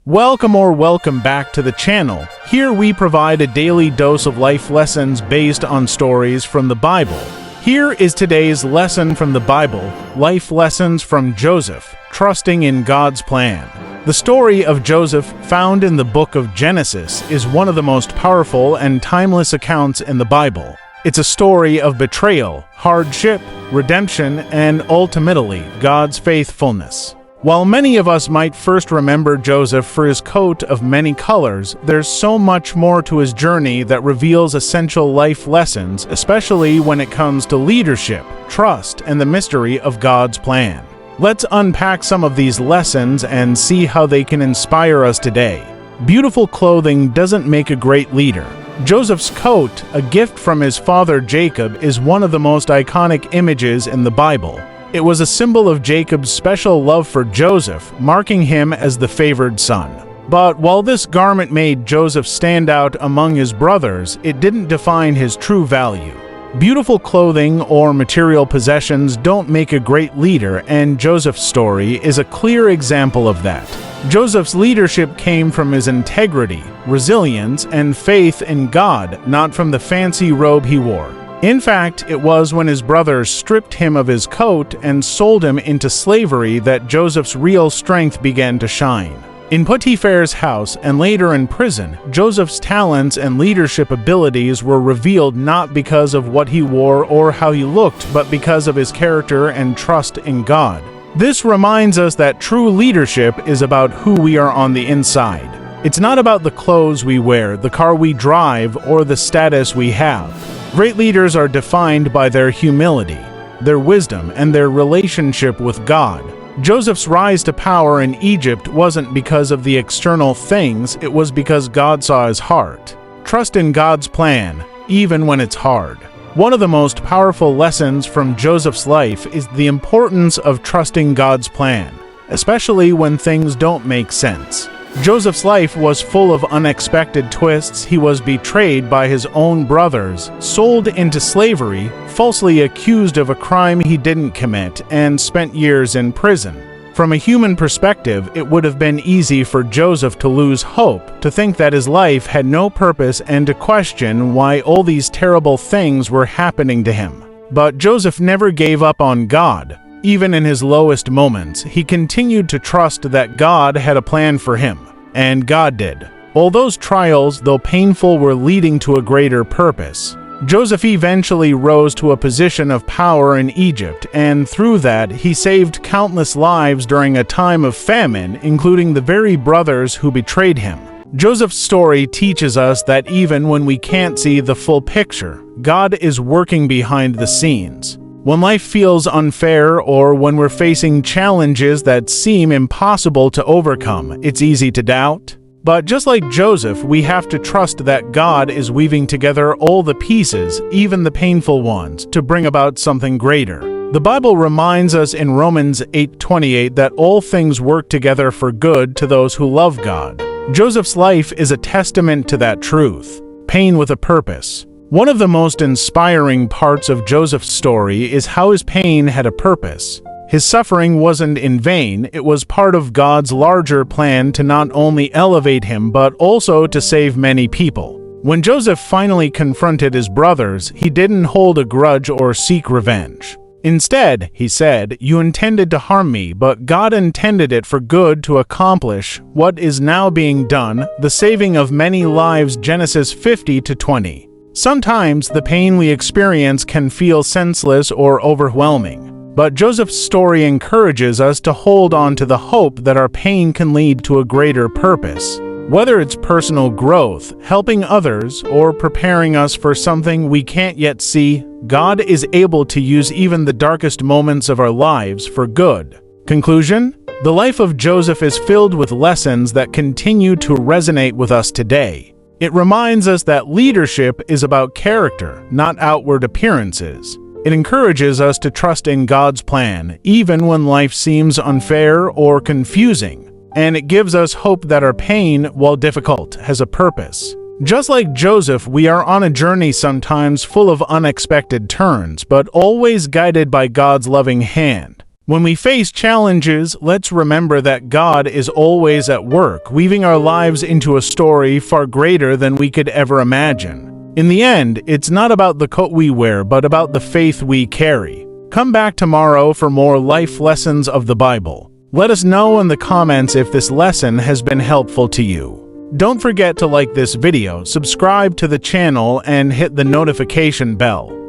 Welcome back to the channel. Here we provide a daily dose of life lessons based on stories from the Bible. Here is today's lesson from the Bible, Life Lessons from Joseph, Trusting in God's Plan. The story of Joseph, found in the book of Genesis, is one of the most powerful and timeless accounts in the Bible. It's a story of betrayal, hardship, redemption, and ultimately, God's faithfulness. While many of us might first remember Joseph for his coat of many colors, there's so much more to his journey that reveals essential life lessons, especially when it comes to leadership, trust, and the mystery of God's plan. Let's unpack some of these lessons and see how they can inspire us today. Beautiful clothing doesn't make a great leader. Joseph's coat, a gift from his father Jacob, is one of the most iconic images in the Bible. It was a symbol of Jacob's special love for Joseph, marking him as the favored son. But while this garment made Joseph stand out among his brothers, it didn't define his true value. Beautiful clothing or material possessions don't make a great leader, and Joseph's story is a clear example of that. Joseph's leadership came from his integrity, resilience, and faith in God, not from the fancy robe he wore. In fact, it was when his brothers stripped him of his coat and sold him into slavery that Joseph's real strength began to shine. In Potiphar's house and later in prison, Joseph's talents and leadership abilities were revealed not because of what he wore or how he looked, but because of his character and trust in God. This reminds us that true leadership is about who we are on the inside. It's not about the clothes we wear, the car we drive, or the status we have. Great leaders are defined by their humility, their wisdom, and their relationship with God. Joseph's rise to power in Egypt wasn't because of the external things, it was because God saw his heart. Trust in God's plan, even when it's hard. One of the most powerful lessons from Joseph's life is the importance of trusting God's plan, especially when things don't make sense. Joseph's life was full of unexpected twists. He was betrayed by his own brothers, sold into slavery, falsely accused of a crime he didn't commit, and spent years in prison. From a human perspective, it would have been easy for Joseph to lose hope, to think that his life had no purpose, and to question why all these terrible things were happening to him. But Joseph never gave up on God. Even in his lowest moments, he continued to trust that God had a plan for him, and God did. All those trials, though painful, were leading to a greater purpose. Joseph eventually rose to a position of power in Egypt, and through that, he saved countless lives during a time of famine, including the very brothers who betrayed him. Joseph's story teaches us that even when we can't see the full picture, God is working behind the scenes. When life feels unfair or when we're facing challenges that seem impossible to overcome, it's easy to doubt. But just like Joseph, we have to trust that God is weaving together all the pieces, even the painful ones, to bring about something greater. The Bible reminds us in Romans 8:28 that all things work together for good to those who love God. Joseph's life is a testament to that truth. Pain with a purpose. One of the most inspiring parts of Joseph's story is how his pain had a purpose. His suffering wasn't in vain, it was part of God's larger plan to not only elevate him but also to save many people. When Joseph finally confronted his brothers, he didn't hold a grudge or seek revenge. Instead, he said, "You intended to harm me, but God intended it for good to accomplish what is now being done, the saving of many lives." Genesis 50-20. Sometimes the pain we experience can feel senseless or overwhelming, but Joseph's story encourages us to hold on to the hope that our pain can lead to a greater purpose. Whether it's personal growth, helping others, or preparing us for something we can't yet see, God is able to use even the darkest moments of our lives for good. Conclusion: the life of Joseph is filled with lessons that continue to resonate with us today. It reminds us that leadership is about character, not outward appearances. It encourages us to trust in God's plan, even when life seems unfair or confusing. And it gives us hope that our pain, while difficult, has a purpose. Just like Joseph, we are on a journey sometimes full of unexpected turns, but always guided by God's loving hand. When we face challenges, let's remember that God is always at work, weaving our lives into a story far greater than we could ever imagine. In the end, it's not about the coat we wear, but about the faith we carry. Come back tomorrow for more life lessons of the Bible. Let us know in the comments if this lesson has been helpful to you. Don't forget to like this video, subscribe to the channel, and hit the notification bell.